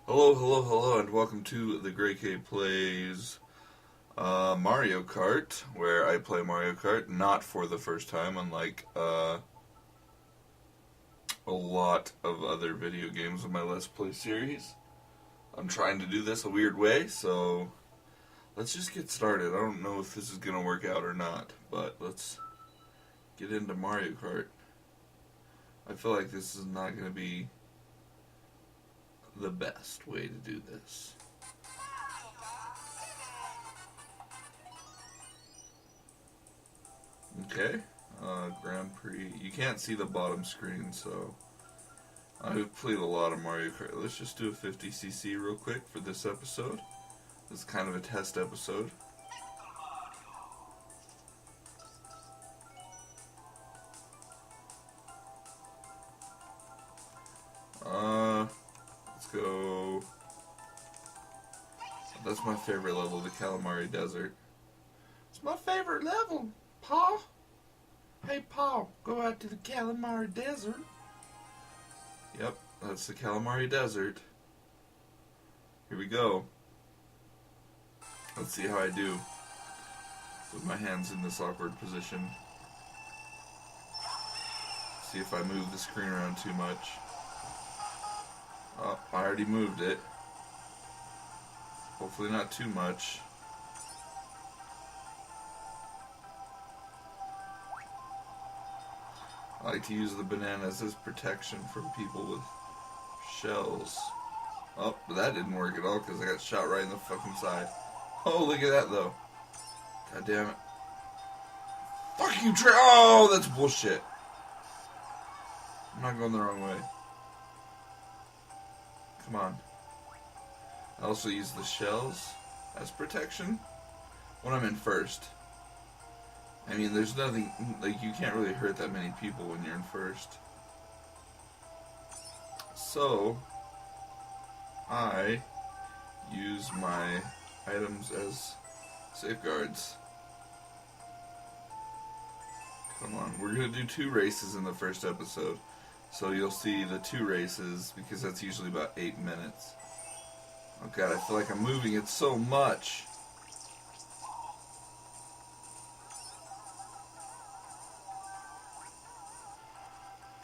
Hello, hello, hello, and welcome to TheGrayK Plays Mario Kart, where I play Mario Kart, not for the first time, unlike a lot of other video games in my Let's Play series. I'm trying to do this a weird way, so let's just get started. I don't know if this is going to work out or not, but let's get into Mario Kart. I feel like this is not going to be the best way to do this. Okay, Grand Prix. You can't see the bottom screen, so I've played a lot of Mario Kart. Let's just do a 50cc real quick for this episode. This is kind of a test episode. Let's go. That's my favorite level, the Calamari Desert. It's my favorite level, Pa. Hey, Pa, go out to the Calamari Desert. Yep, that's the Calamari Desert. Here we go. Let's see how I do with my hands in this awkward position. See if I move the screen around too much. Oh, I already moved it. Hopefully not too much. I like to use the bananas as protection from people with shells. Oh, but that didn't work at all because I got shot right in the fucking side. Oh, look at that though. God damn it. Fuck you, Trey. Oh, that's bullshit. I'm not going the wrong way. Come on. I also use the shells as protection when I'm in first. I mean, there's nothing, like, you can't really hurt that many people when you're in first. So, I use my items as safeguards. Come on, we're going to do 2 races in the first episode. So you'll see the 2 races, because that's usually about 8 minutes. Oh god, I feel like I'm moving it so much.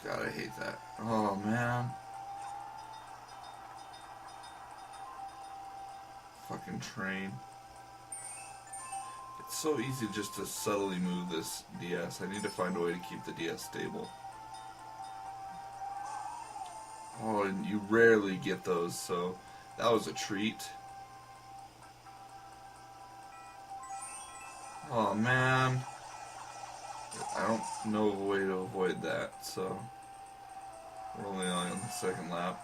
God, I hate that. Oh, man. Fucking train. It's so easy just to subtly move this DS. I need to find a way to keep the DS stable. Oh, and you rarely get those, so that was a treat. Oh, man. I don't know of a way to avoid that, so we're only on the second lap.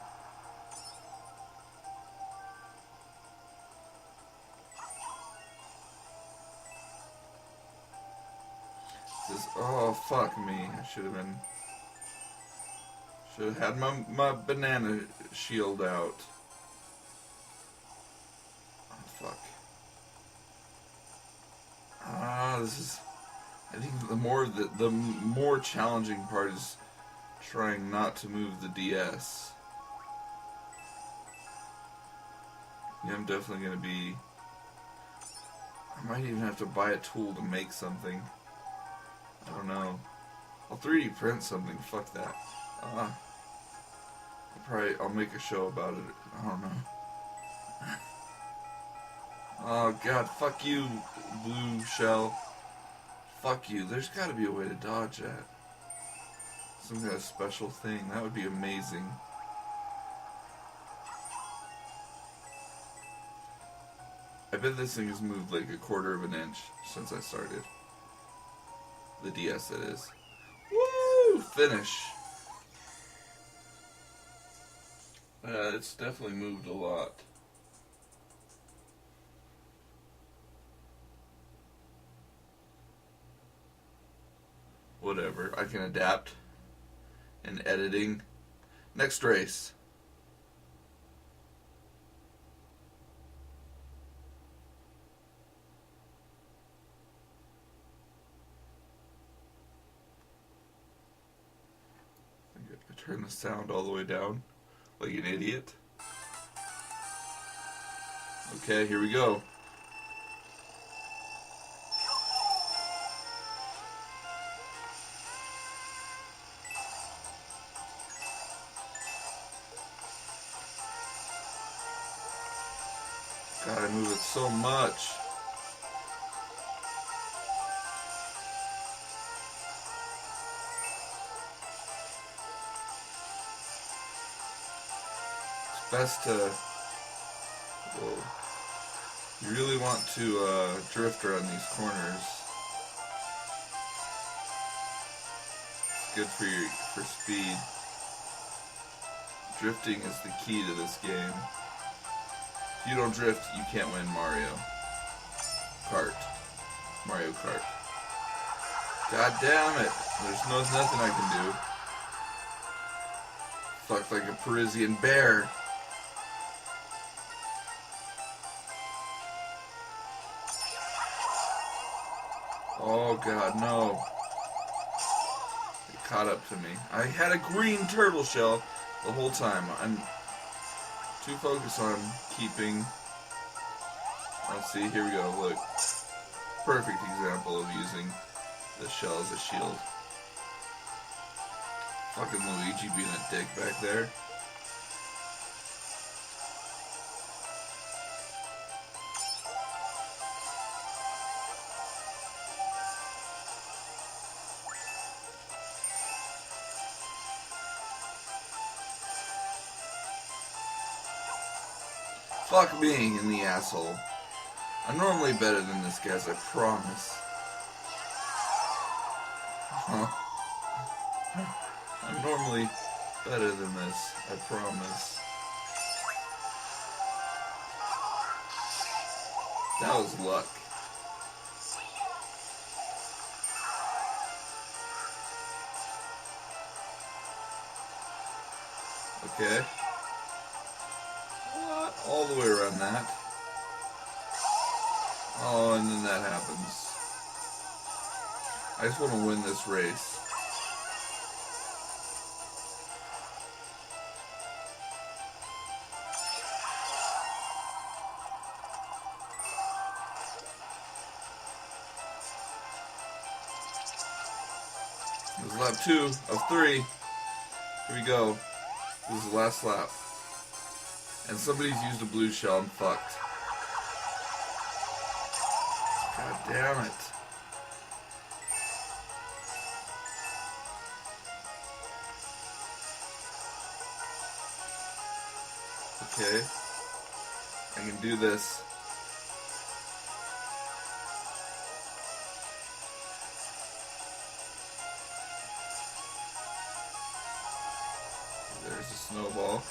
This, oh, fuck me. I should have had my banana shield out. Oh, fuck. This is... I think the more challenging part is trying not to move the DS. Yeah, I'm definitely going to be... I might even have to buy a tool to make something. I don't know. I'll 3D print something. Fuck that. I'll make a show about it. I don't know. Oh god, fuck you, blue shell. Fuck you. There's gotta be a way to dodge that. Some kind of special thing. That would be amazing. I bet this thing has moved like 1/4 of an inch since I started. The DS, that is. Woo! Finish! It's definitely moved a lot. Whatever, I can adapt in editing. Next race. I turn the sound all the way down like an idiot. Okay, here we go. God, I move it so much. It's best to... Whoa. You really want to drift around these corners. It's good for speed. Drifting is the key to this game. If you don't drift, you can't win Mario Kart. God damn it! There's nothing I can do. Fuck like a Parisian bear. Oh god, no. It caught up to me. I had a green turtle shell the whole time. I'm too focused on keeping... Let's see, here we go, look. Perfect example of using the shell as a shield. Fucking Luigi being a dick back there. Fuck being in the asshole. I'm normally better than this, guys, I promise. I'm normally better than this, I promise. That was luck. Okay. What? All the way around that. Oh, and then that happens. I just want to win this race. This is lap 2 of 3. Here we go. This is the last lap. And somebody's used a blue shell. I'm fucked. God damn it. Okay. I can do this. There's a snowball.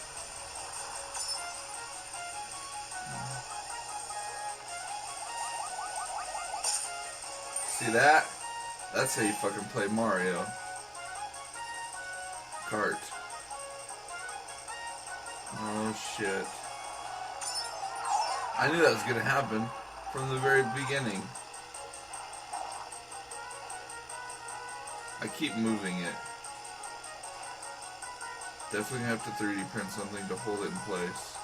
See that? That's how you fucking play Mario Kart. Oh shit. I knew that was gonna happen from the very beginning. I keep moving it. Definitely have to 3D print something to hold it in place.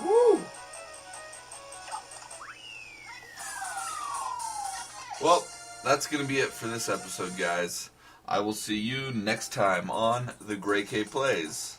Woo! Well, that's going to be it for this episode, guys. I will see you next time on TheGrayK Plays.